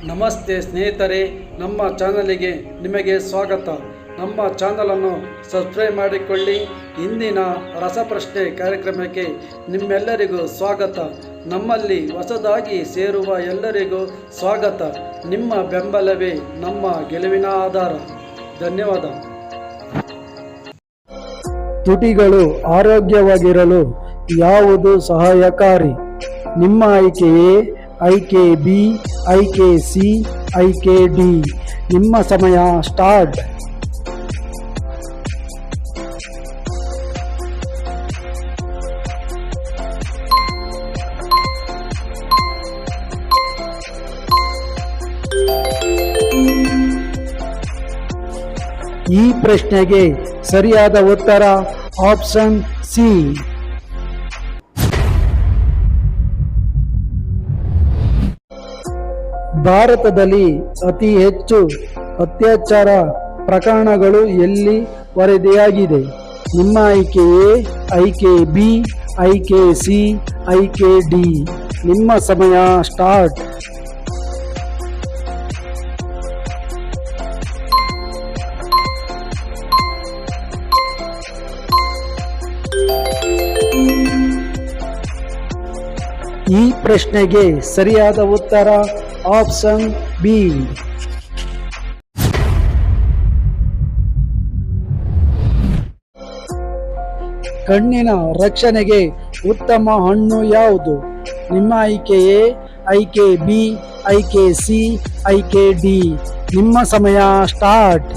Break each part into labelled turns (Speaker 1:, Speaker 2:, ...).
Speaker 1: ನಮಸ್ತೆ ಸ್ನೇಹಿತರೆ, ನಮ್ಮ ಚಾನಲಿಗೆ ನಿಮಗೆ ಸ್ವಾಗತ. ನಮ್ಮ ಚಾನಲನ್ನು ಸಬ್ಸ್ಕ್ರೈಬ್ ಮಾಡಿಕೊಳ್ಳಿ. ಇಂದಿನ ರಸಪ್ರಶ್ನೆ ಕಾರ್ಯಕ್ರಮಕ್ಕೆ ನಿಮ್ಮೆಲ್ಲರಿಗೂ ಸ್ವಾಗತ. ನಮ್ಮಲ್ಲಿ ಹೊಸದಾಗಿ ಸೇರುವ ಎಲ್ಲರಿಗೂ ಸ್ವಾಗತ. ನಿಮ್ಮ ಬೆಂಬಲವೇ ನಮ್ಮ ಗೆಲುವಿನ ಆಧಾರ. ಧನ್ಯವಾದ.
Speaker 2: ತುಟಿಗಳು ಆರೋಗ್ಯವಾಗಿರಲು ಯಾವುದು ಸಹಾಯಕಾರಿ? ನಿಮ್ಮ ಆಯ್ಕೆಯೇ ಆಯ್ಕೆ ಬಿ, ಆಯ್ಕೆ ಸಿ, ಆಯ್ಕೆ ಡಿ. ನಿಮ್ಮ ಸಮಯ ಸ್ಟಾರ್ಟ್. ಈ ಪ್ರಶ್ನೆಗೆ ಸರಿಯಾದ ಉತ್ತರ ಆಪ್ಷನ್ ಸಿ. ಭಾರತದಲ್ಲಿ ಅತಿ ಹೆಚ್ಚು ಅತ್ಯಾಚಾರ ಪ್ರಕರಣಗಳು ಎಲ್ಲಿ ವರದಿಯಾಗಿದೆ? ನಿಮ್ಮ ಆಯ್ಕೆಯೇ ಆಯ್ಕೆ ಬಿ, ಆಯ್ಕೆ ಸಿ, ಆಯ್ಕೆ ಡಿ. ನಿಮ್ಮ ಸಮಯ ಸ್ಟಾರ್ಟ್. ಈ ಪ್ರಶ್ನೆಗೆ ಸರಿಯಾದ ಉತ್ತರ ಆಪ್ಷನ್ ಬಿ. ಕಣ್ಣಿನ ರಕ್ಷಣೆಗೆ ಉತ್ತಮ ಹಣ್ಣು ಯಾವುದು? ನಿಮ್ಮ ಆಯ್ಕೆಯೇ ಆಯ್ಕೆ ಬಿ, ಆಯ್ಕೆ ಸಿ, ಆಯ್ಕೆ ಡಿ. ನಿಮ್ಮ ಸಮಯ ಸ್ಟಾರ್ಟ್.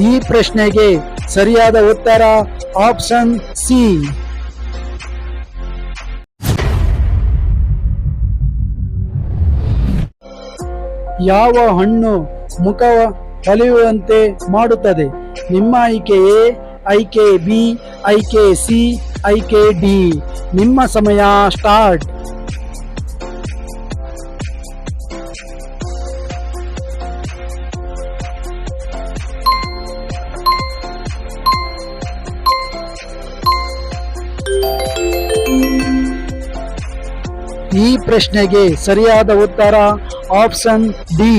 Speaker 2: ಈ ಪ್ರಶ್ನೆಗೆ ಸರಿಯಾದ ಉತ್ತರ ಆಪ್ಷನ್ ಸಿ. ಯಾವ ಹಣ್ಣು ಮುಖ ಹೊಳೆಯುವಂತೆ ಮಾಡುತ್ತದೆ? ನಿಮ್ಮ ಆಯ್ಕೆಯೇ ಆಯ್ಕೆ ಬಿ, ಆಯ್ಕೆ ಸಿ, ಆಯ್ಕೆ ಡಿ. ನಿಮ್ಮ ಸಮಯ ಸ್ಟಾರ್ಟ್. ಈ ಪ್ರಶ್ನೆಗೆ ಸರಿಯಾದ ಉತ್ತರ ಆಪ್ಷನ್ ಡಿ.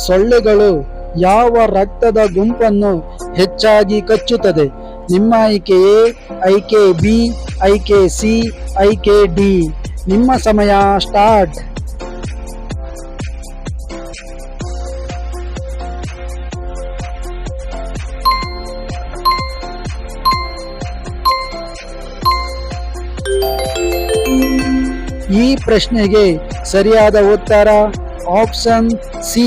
Speaker 2: ಸೊಳ್ಳೆಗಳು ಯಾವ ರಕ್ತದ ಗುಂಪನ್ನು ಹೆಚ್ಚಾಗಿ ಕಚ್ಚುತ್ತದೆ? ನಿಮ್ಮ ಆಯ್ಕೆಯೇ ಆಯ್ಕೆ ಬಿ, ಆಯ್ಕೆ ಸಿ, ಆಯ್ಕೆ ಡಿ. ನಿಮ್ಮ ಸಮಯ ಸ್ಟಾರ್ಟ್. ಈ ಪ್ರಶ್ನೆಗೆ ಸರಿಯಾದ ಉತ್ತರ ಆಪ್ಷನ್ ಸಿ.